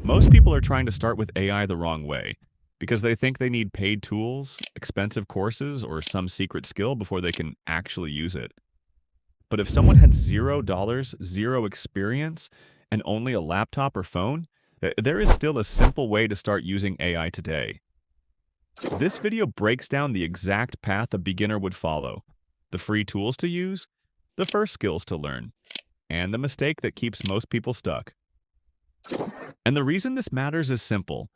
Most people are trying to start with AI the wrong way because they think they need paid tools, expensive courses, or some secret skill before they can actually use it. But if someone had $0, zero experience, and only a laptop or phone, there is still a simple way to start using AI today. This video breaks down the exact path a beginner would follow, the free tools to use, the first skills to learn, and the mistake that keeps most people stuck. And the reason this matters is simple.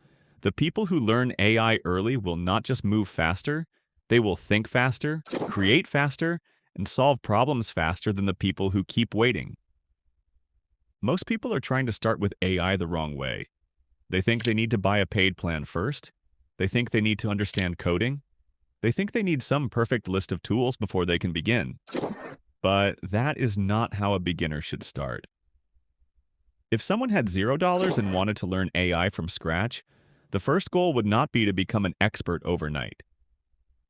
The people who learn AI early will not just move faster, they will think faster, create faster, and solve problems faster than the people who keep waiting. Most people are trying to start with AI the wrong way. They think they need to buy a paid plan first. They think they need to understand coding. They think they need some perfect list of tools before they can begin. But that is not how a beginner should start. If someone had $0 and wanted to learn AI from scratch, the first goal would not be to become an expert overnight.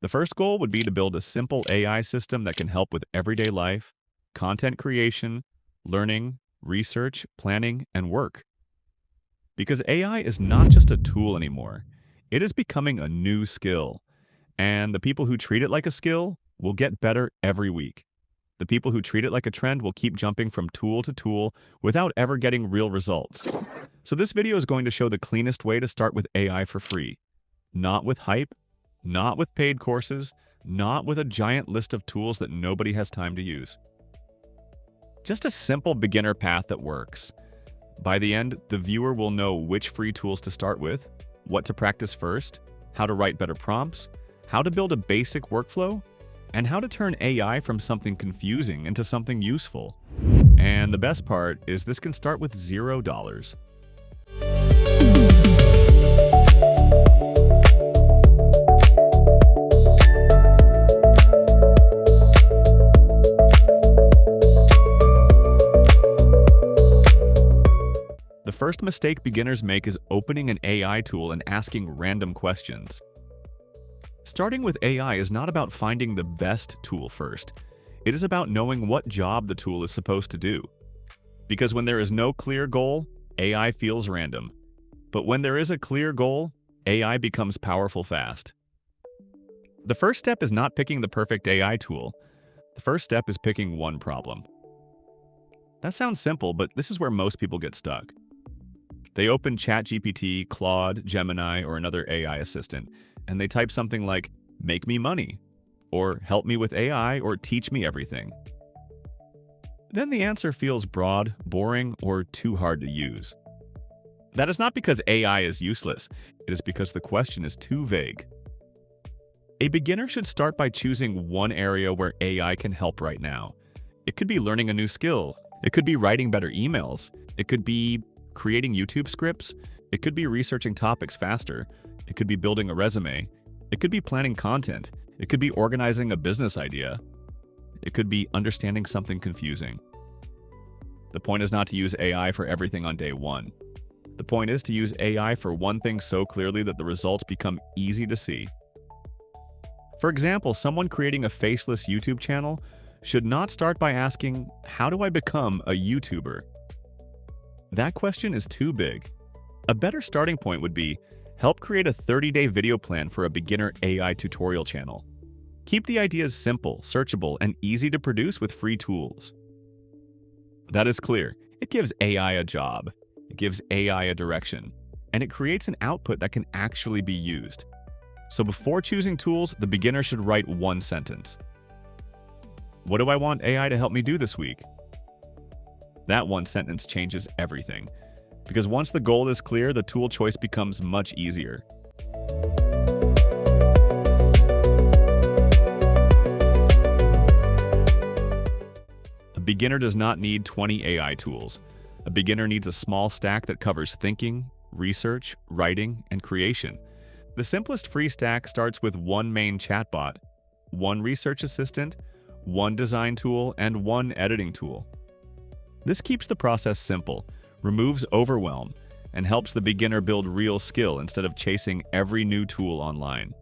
The first goal would be to build a simple AI system that can help with everyday life, content creation, learning, research, planning, and work. Because AI is not just a tool anymore, it is becoming a new skill. And the people who treat it like a skill will get better every week. The people who treat it like a trend will keep jumping from tool to tool without ever getting real results. So this video is going to show the cleanest way to start with AI for free. Not with hype, not with paid courses, not with a giant list of tools that nobody has time to use. Just a simple beginner path that works. By the end, the viewer will know which free tools to start with, what to practice first, how to write better prompts, how to build a basic workflow, and how to turn AI from something confusing into something useful. And the best part is this can start with $0. The first mistake beginners make is opening an AI tool and asking random questions. Starting with AI is not about finding the best tool first. It is about knowing what job the tool is supposed to do. Because when there is no clear goal, AI feels random. But when there is a clear goal, AI becomes powerful fast. The first step is not picking the perfect AI tool. The first step is picking one problem. That sounds simple, but this is where most people get stuck. They open ChatGPT, Claude, Gemini, or another AI assistant, and they type something like, "Make me money," or "Help me with AI," or "Teach me everything." Then the answer feels broad, boring, or too hard to use. That is not because AI is useless, it is because the question is too vague. A beginner should start by choosing one area where AI can help right now. It could be learning a new skill. It could be writing better emails. It could be creating YouTube scripts. It could be researching topics faster. It could be building a resume. It could be planning content. It could be organizing a business idea. It could be understanding something confusing. The point is not to use AI for everything on day one. The point is to use AI for one thing so clearly that the results become easy to see. For example, someone creating a faceless YouTube channel should not start by asking, "How do I become a YouTuber?" That question is too big. A better starting point would be, help create a 30-day video plan for a beginner AI tutorial channel. Keep the ideas simple, searchable, and easy to produce with free tools. That is clear. It gives AI a job. It gives AI a direction. And it creates an output that can actually be used. So before choosing tools, the beginner should write one sentence. What do I want AI to help me do this week? That one sentence changes everything. Because once the goal is clear, the tool choice becomes much easier. A beginner does not need 20 AI tools. A beginner needs a small stack that covers thinking, research, writing, and creation. The simplest free stack starts with one main chatbot, one research assistant, one design tool, and one editing tool. This keeps the process simple, removes overwhelm, and helps the beginner build real skill instead of chasing every new tool online.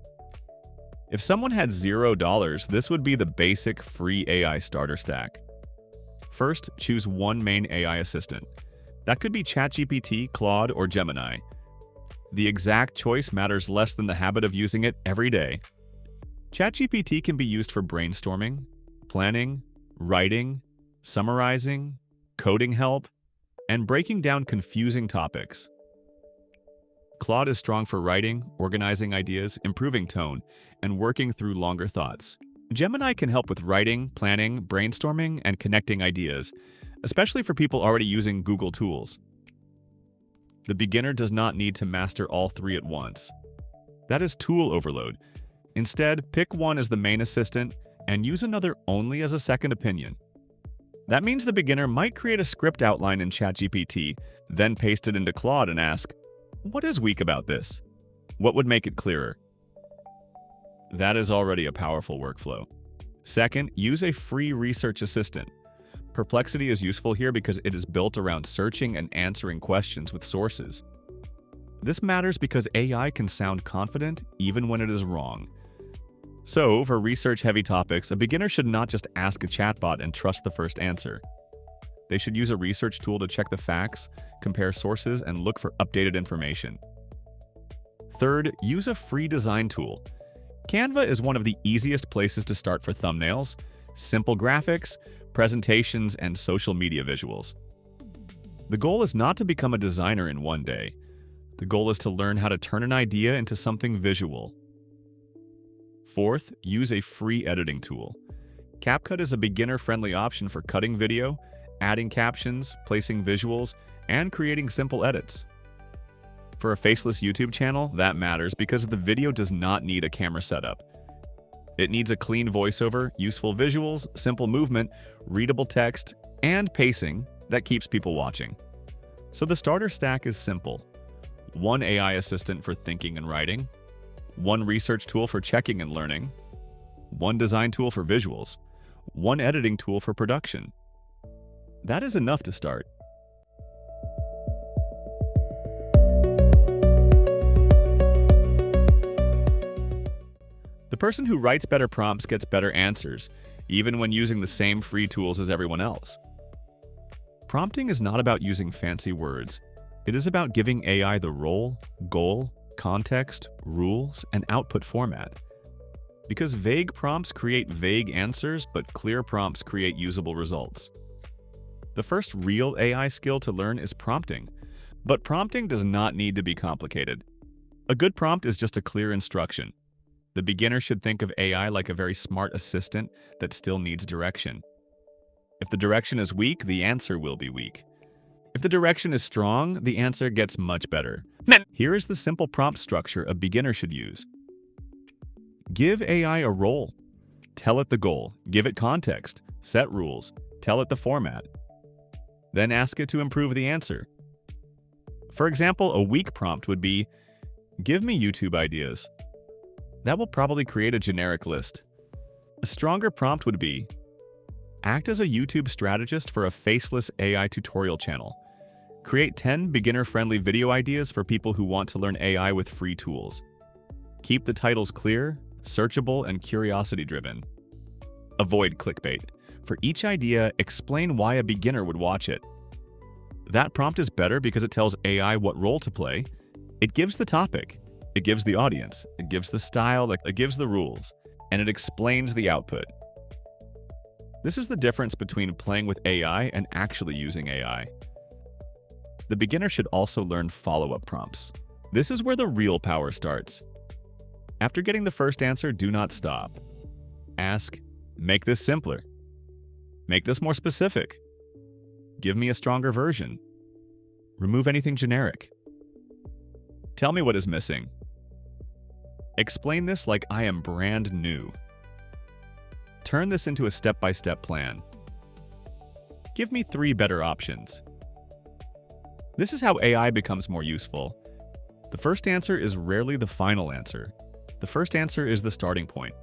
If someone had $0, this would be the basic free AI starter stack. First, choose one main AI assistant. That could be ChatGPT, Claude, or Gemini. The exact choice matters less than the habit of using it every day. ChatGPT can be used for brainstorming, planning, writing, summarizing, coding help, and breaking down confusing topics. Claude is strong for writing, organizing ideas, improving tone, and working through longer thoughts. Gemini can help with writing, planning, brainstorming, and connecting ideas, especially for people already using Google tools. The beginner does not need to master all three at once. That is tool overload. Instead, pick one as the main assistant and use another only as a second opinion. That means the beginner might create a script outline in ChatGPT, then paste it into Claude and ask, "What is weak about this? What would make it clearer?" That is already a powerful workflow. Second, use a free research assistant. Perplexity is useful here because it is built around searching and answering questions with sources. This matters because AI can sound confident even when it is wrong. So, for research-heavy topics, a beginner should not just ask a chatbot and trust the first answer. They should use a research tool to check the facts, compare sources, and look for updated information. Third, use a free design tool. Canva is one of the easiest places to start for thumbnails, simple graphics, presentations, and social media visuals. The goal is not to become a designer in one day. The goal is to learn how to turn an idea into something visual. Fourth, use a free editing tool. CapCut is a beginner-friendly option for cutting video, adding captions, placing visuals, and creating simple edits. For a faceless YouTube channel, that matters because the video does not need a camera setup. It needs a clean voiceover, useful visuals, simple movement, readable text, and pacing that keeps people watching. So the starter stack is simple. One AI assistant for thinking and writing, one research tool for checking and learning, one design tool for visuals, one editing tool for production. That is enough to start. The person who writes better prompts gets better answers, even when using the same free tools as everyone else. Prompting is not about using fancy words. It is about giving AI the role, goal, context, rules, and output format. Because vague prompts create vague answers, but clear prompts create usable results. The first real AI skill to learn is prompting, but prompting does not need to be complicated. A good prompt is just a clear instruction. The beginner should think of AI like a very smart assistant that still needs direction. If the direction is weak, the answer will be weak. If the direction is strong, the answer gets much better. Here is the simple prompt structure a beginner should use. Give AI a role. Tell it the goal, give it context, set rules, tell it the format. Then ask it to improve the answer. For example, a weak prompt would be, "Give me YouTube ideas." That will probably create a generic list. A stronger prompt would be, "Act as a YouTube strategist for a faceless AI tutorial channel. Create 10 beginner-friendly video ideas for people who want to learn AI with free tools. Keep the titles clear, searchable, and curiosity-driven. Avoid clickbait. For each idea, explain why a beginner would watch it." That prompt is better because it tells AI what role to play. It gives the topic. It gives the audience, it gives the style, it gives the rules, and it explains the output. This is the difference between playing with AI and actually using AI. The beginner should also learn follow-up prompts. This is where the real power starts. After getting the first answer, do not stop. Ask, "Make this simpler. Make this more specific. Give me a stronger version. Remove anything generic. Tell me what is missing. Explain this like I am brand new. Turn this into a step-by-step plan. Give me 3 better options." This is how AI becomes more useful. The first answer is rarely the final answer. The first answer is the starting point.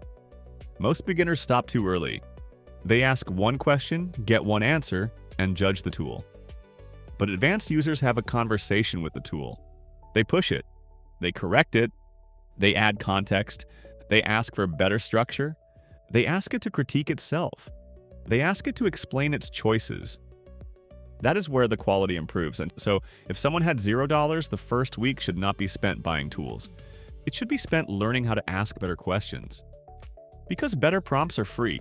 Most beginners stop too early. They ask one question, get one answer, and judge the tool. But advanced users have a conversation with the tool. They push it. They correct it. They add context. They ask for better structure. They ask it to critique itself. They ask it to explain its choices. That is where the quality improves. And so if someone had $0, the first week should not be spent buying tools. It should be spent learning how to ask better questions. Because better prompts are free.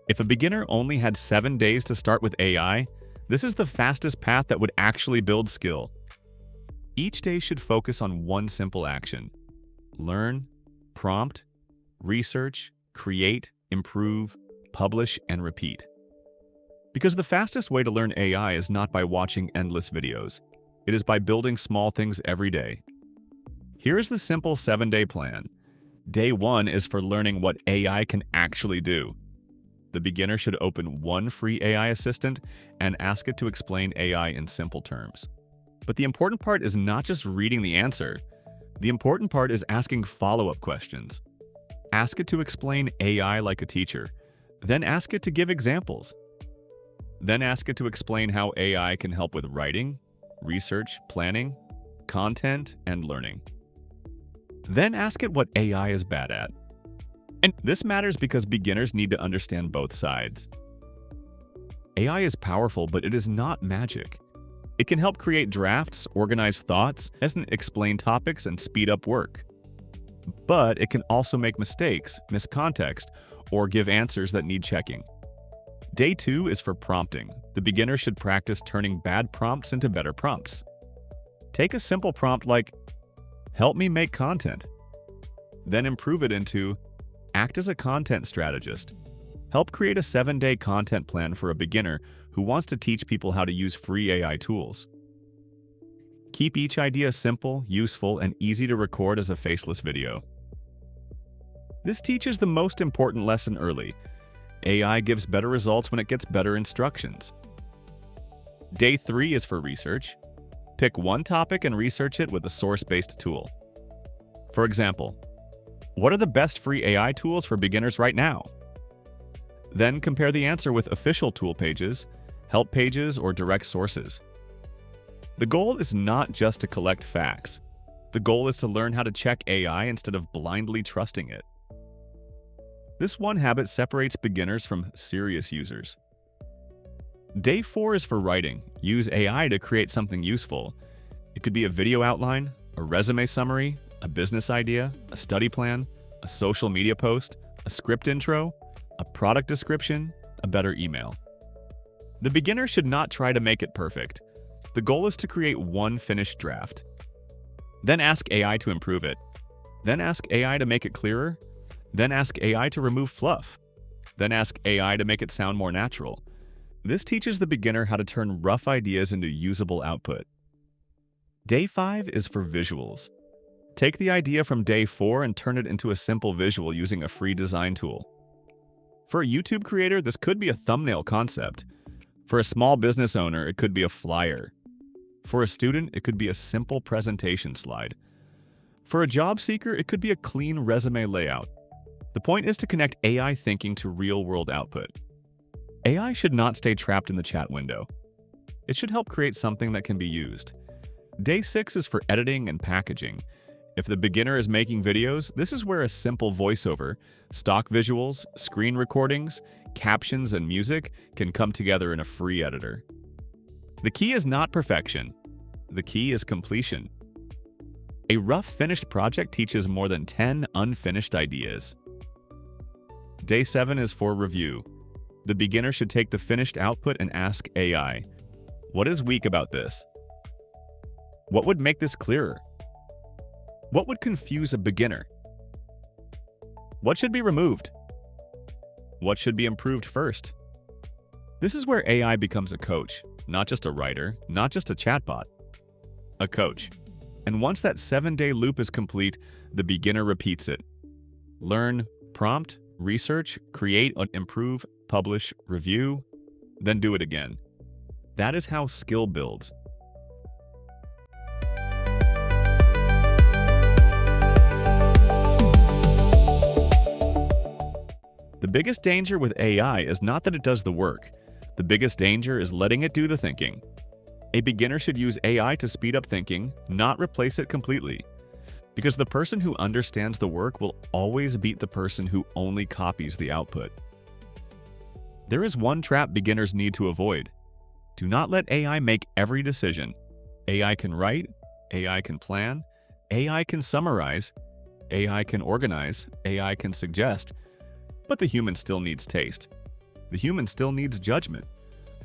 If a beginner only had 7 days to start with AI, this is the fastest path that would actually build skill. Each day should focus on one simple action: learn, prompt, research, create, improve, publish, and repeat. Because the fastest way to learn AI is not by watching endless videos. It is by building small things every day. Here is the simple 7-day plan. Day 1 is for learning what AI can actually do. The beginner should open one free AI assistant and ask it to explain AI in simple terms. But the important part is not just reading the answer. The important part is asking follow-up questions. Ask it to explain AI like a teacher. Then ask it to give examples. Then ask it to explain how AI can help with writing, research, planning, content, and learning. Then ask it what AI is bad at. And this matters because beginners need to understand both sides. AI is powerful, but it is not magic. It can help create drafts, organize thoughts, explain topics, and speed up work. But it can also make mistakes, miss context, or give answers that need checking. Day 2 is for prompting. The beginner should practice turning bad prompts into better prompts. Take a simple prompt like, "Help me make content." Then improve it into, "Act as a content strategist." Help create a 7-day content plan for a beginner who wants to teach people how to use free AI tools. Keep each idea simple, useful, and easy to record as a faceless video. This teaches the most important lesson early. AI gives better results when it gets better instructions. Day 3 is for research. Pick one topic and research it with a source-based tool. For example, what are the best free AI tools for beginners right now? Then compare the answer with official tool pages, help pages, or direct sources. The goal is not just to collect facts. The goal is to learn how to check AI instead of blindly trusting it. This one habit separates beginners from serious users. Day 4 is for writing. Use AI to create something useful. It could be a video outline, a resume summary, a business idea, a study plan, a social media post, a script intro, a product description, a better email. The beginner should not try to make it perfect. The goal is to create one finished draft. Then ask AI to improve it. Then ask AI to make it clearer. Then ask AI to remove fluff. Then ask AI to make it sound more natural. This teaches the beginner how to turn rough ideas into usable output. Day 5 is for visuals. Take the idea from day 4 and turn it into a simple visual using a free design tool. For a YouTube creator, this could be a thumbnail concept. For a small business owner, it could be a flyer. For a student, it could be a simple presentation slide. For a job seeker, it could be a clean resume layout. The point is to connect AI thinking to real-world output. AI should not stay trapped in the chat window. It should help create something that can be used. Day 6 is for editing and packaging. If the beginner is making videos, this is where a simple voiceover, stock visuals, screen recordings, captions, and music can come together in a free editor. The key is not perfection. The key is completion. A rough finished project teaches more than 10 unfinished ideas. Day 7 is for review. The beginner should take the finished output and ask AI, "What is weak about this? What would make this clearer? What would confuse a beginner? What should be removed? What should be improved first?" This is where AI becomes a coach, not just a writer, not just a chatbot. A coach. And once that 7-day loop is complete, the beginner repeats it. Learn, prompt, research, create, improve, publish, review, then do it again. That is how skill builds. The biggest danger with AI is not that it does the work. The biggest danger is letting it do the thinking. A beginner should use AI to speed up thinking, not replace it completely. Because the person who understands the work will always beat the person who only copies the output. There is one trap beginners need to avoid. Do not let AI make every decision. AI can write, AI can plan, AI can summarize, AI can organize, AI can suggest, but the human still needs taste. The human still needs judgment.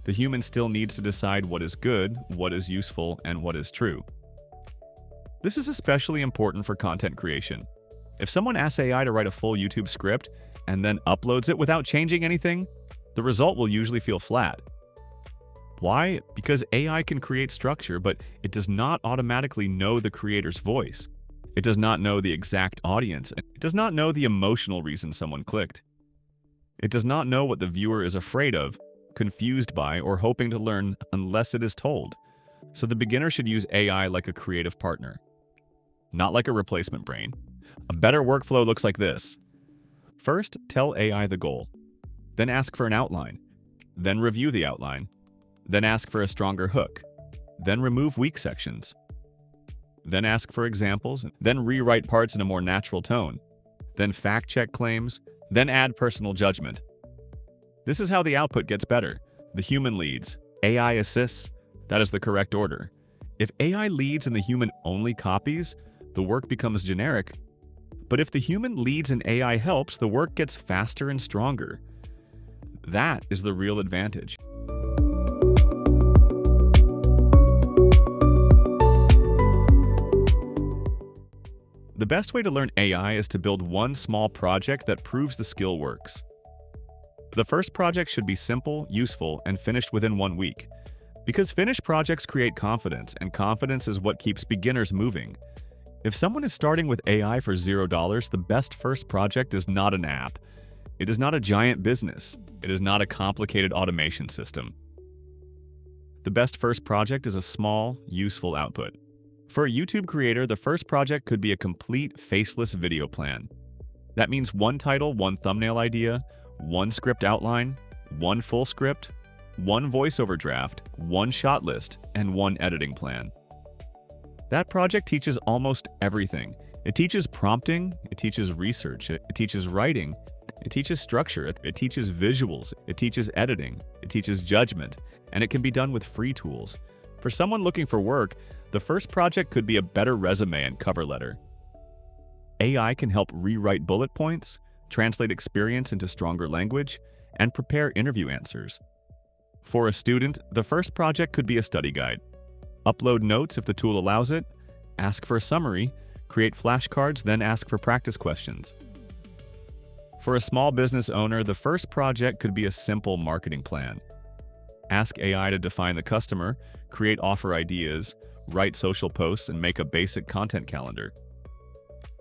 The human still needs to decide what is good, what is useful, and what is true. This is especially important for content creation. If someone asks AI to write a full YouTube script and then uploads it without changing anything, the result will usually feel flat. Why? Because AI can create structure, but it does not automatically know the creator's voice. It does not know the exact audience. It does not know the emotional reason someone clicked. It does not know what the viewer is afraid of, confused by, or hoping to learn unless it is told. So the beginner should use AI like a creative partner, not like a replacement brain. A better workflow looks like this. First, tell AI the goal. Then ask for an outline. Then review the outline. Then ask for a stronger hook. Then remove weak sections. Then ask for examples. Then rewrite parts in a more natural tone. Then fact-check claims. Then add personal judgment. This is how the output gets better. The human leads. AI assists. That is the correct order. If AI leads and the human only copies, the work becomes generic. But if the human leads and AI helps, the work gets faster and stronger. That is the real advantage. The best way to learn AI is to build one small project that proves the skill works. The first project should be simple, useful, and finished within 1 week. Because finished projects create confidence, and confidence is what keeps beginners moving. If someone is starting with AI for $0, the best first project is not an app. It is not a giant business. It is not a complicated automation system. The best first project is a small, useful output. For a YouTube creator, the first project could be a complete faceless video plan. That means one title, one thumbnail idea, one script outline, one full script, one voiceover draft, one shot list, and one editing plan. That project teaches almost everything. It teaches prompting, it teaches research, it teaches writing, it teaches structure, it teaches visuals, it teaches editing, it teaches judgment, and it can be done with free tools. For someone looking for work, the first project could be a better resume and cover letter. AI can help rewrite bullet points, translate experience into stronger language, and prepare interview answers. For a student, the first project could be a study guide. Upload notes if the tool allows it, ask for a summary, create flashcards, then ask for practice questions. For a small business owner, the first project could be a simple marketing plan. Ask AI to define the customer, create offer ideas, write social posts, and make a basic content calendar.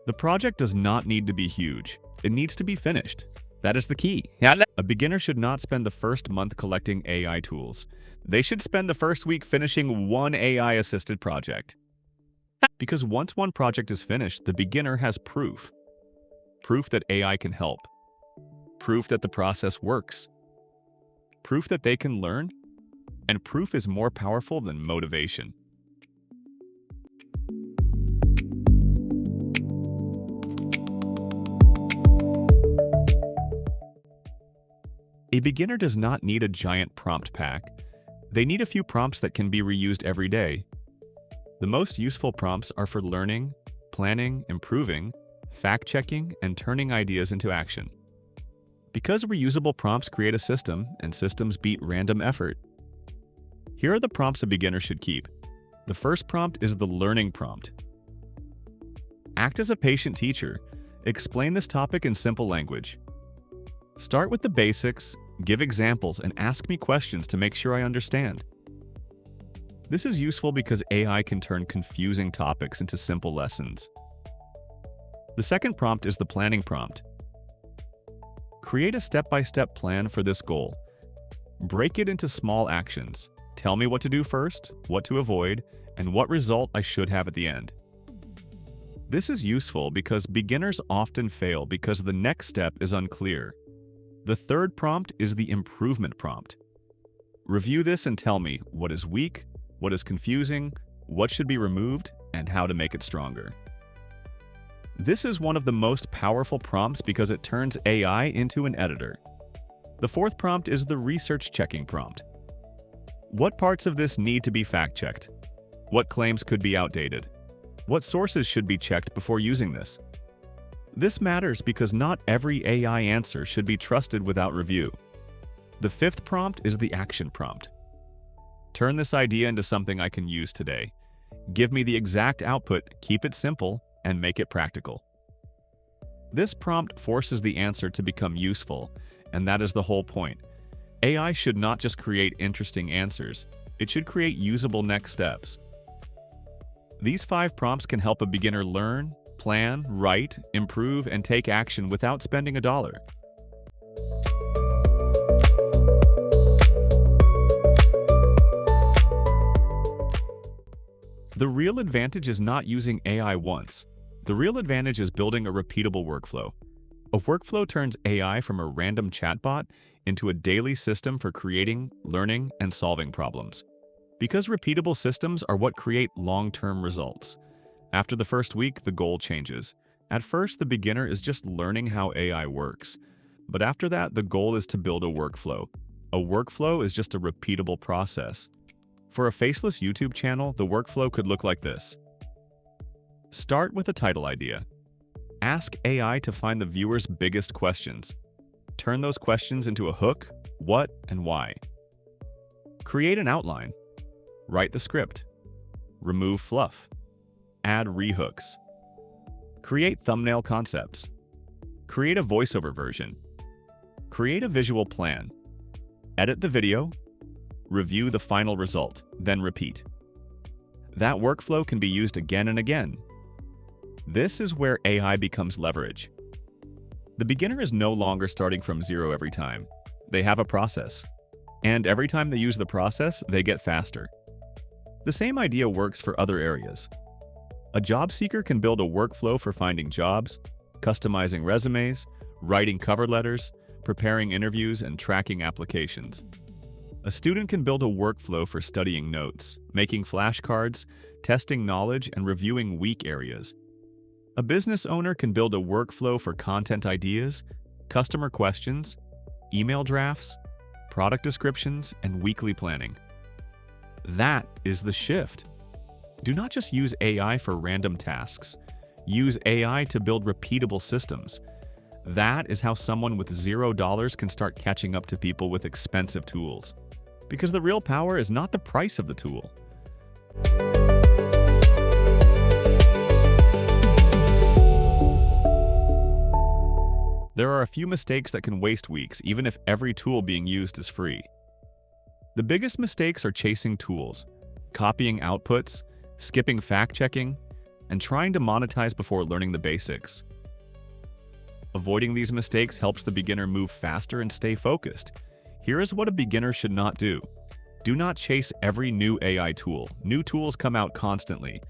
The project does not need to be huge. It needs to be finished. That is the key. A beginner should not spend the first month collecting AI tools. They should spend the first week finishing one AI-assisted project. Because once one project is finished, the beginner has proof. Proof that AI can help. Proof that the process works. Proof that they can learn. And proof is more powerful than motivation. A beginner does not need a giant prompt pack. They need a few prompts that can be reused every day. The most useful prompts are for learning, planning, improving, fact-checking, and turning ideas into action. Because reusable prompts create a system, and systems beat random effort. Here are the prompts a beginner should keep. The first prompt is the learning prompt. Act as a patient teacher. Explain this topic in simple language. Start with the basics, give examples, and ask me questions to make sure I understand. This is useful because AI can turn confusing topics into simple lessons. The second prompt is the planning prompt. Create a step-by-step plan for this goal. Break it into small actions. Tell me what to do first, what to avoid, and what result I should have at the end. This is useful because beginners often fail because the next step is unclear. The third prompt is the improvement prompt. Review this and tell me what is weak, what is confusing, what should be removed, and how to make it stronger. This is one of the most powerful prompts because it turns AI into an editor. The fourth prompt is the research checking prompt. What parts of this need to be fact-checked? What claims could be outdated? What sources should be checked before using this? This matters because not every AI answer should be trusted without review. The fifth prompt is the action prompt. Turn this idea into something I can use today. Give me the exact output, keep it simple, and make it practical. This prompt forces the answer to become useful, and that is the whole point. AI should not just create interesting answers, it should create usable next steps. These 5 prompts can help a beginner learn, plan, write, improve, and take action without spending a dollar. The real advantage is not using AI once. The real advantage is building a repeatable workflow. A workflow turns AI from a random chatbot into a daily system for creating, learning, and solving problems. Because repeatable systems are what create long-term results. After the first week, the goal changes. At first, the beginner is just learning how AI works. But after that, the goal is to build a workflow. A workflow is just a repeatable process. For a faceless YouTube channel, the workflow could look like this. Start with a title idea. Ask AI to find the viewer's biggest questions. Turn those questions into a hook, what, and why. Create an outline. Write the script. Remove fluff. Add rehooks. Create thumbnail concepts. Create a voiceover version. Create a visual plan. Edit the video. Review the final result, then repeat. That workflow can be used again and again. This is where AI becomes leverage. The beginner is no longer starting from zero every time. They have a process. And every time they use the process, they get faster. The same idea works for other areas. A job seeker can build a workflow for finding jobs, customizing resumes, writing cover letters, preparing interviews, and tracking applications. A student can build a workflow for studying notes, making flashcards, testing knowledge, and reviewing weak areas. A business owner can build a workflow for content ideas, customer questions, email drafts, product descriptions, and weekly planning. That is the shift. Do not just use AI for random tasks. Use AI to build repeatable systems. That is how someone with $0 can start catching up to people with expensive tools. Because the real power is not the price of the tool. There are a few mistakes that can waste weeks, even if every tool being used is free. The biggest mistakes are chasing tools, copying outputs, skipping fact-checking, and trying to monetize before learning the basics. Avoiding these mistakes helps the beginner move faster and stay focused. Here is what a beginner should not do. Do not chase every new AI tool. New tools come out constantly.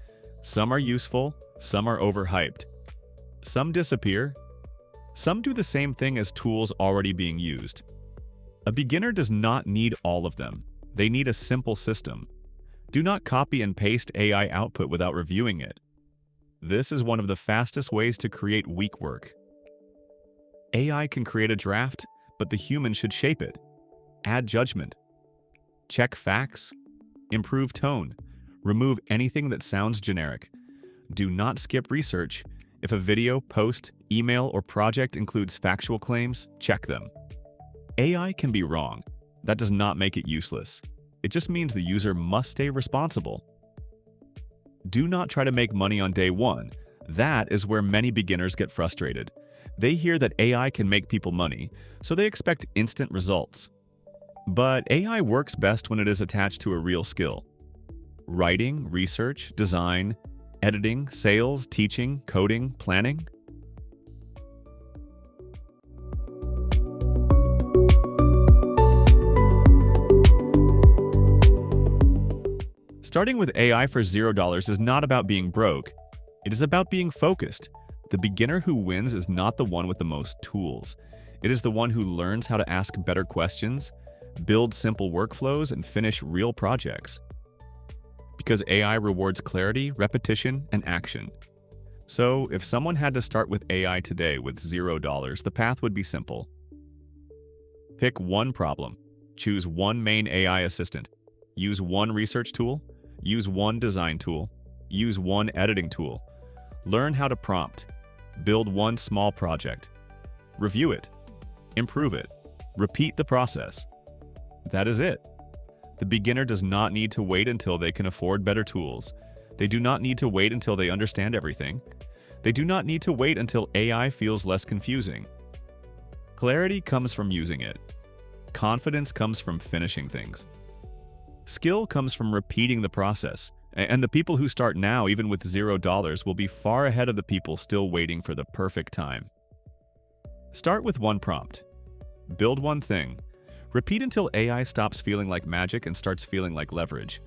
Some are useful, some are overhyped. Some disappear. Some do the same thing as tools already being used. A beginner does not need all of them. They need a simple system. Do not copy and paste AI output without reviewing it. This is one of the fastest ways to create weak work. AI can create a draft, but the human should shape it. Add judgment. Check facts. Improve tone. Remove anything that sounds generic. Do not skip research. If a video, post, email, or project includes factual claims, check them. AI can be wrong. That does not make it useless. It just means the user must stay responsible. Do not try to make money on day one. That is where many beginners get frustrated. They hear that AI can make people money, so they expect instant results. But AI works best when it is attached to a real skill. Writing, research, design, editing, sales, teaching, coding, planning. Starting with AI for $0 is not about being broke. It is about being focused. The beginner who wins is not the one with the most tools. It is the one who learns how to ask better questions, build simple workflows, and finish real projects. Because AI rewards clarity, repetition, and action. So, if someone had to start with AI today with $0, the path would be simple. Pick one problem, choose one main AI assistant, use one research tool, use one design tool, use one editing tool, learn how to prompt, build one small project, review it, improve it, repeat the process. That is it. The beginner does not need to wait until they can afford better tools. They do not need to wait until they understand everything. They do not need to wait until AI feels less confusing. Clarity comes from using it. Confidence comes from finishing things. Skill comes from repeating the process, and the people who start now, even with $0, will be far ahead of the people still waiting for the perfect time. Start with one prompt. Build one thing. Repeat until AI stops feeling like magic and starts feeling like leverage.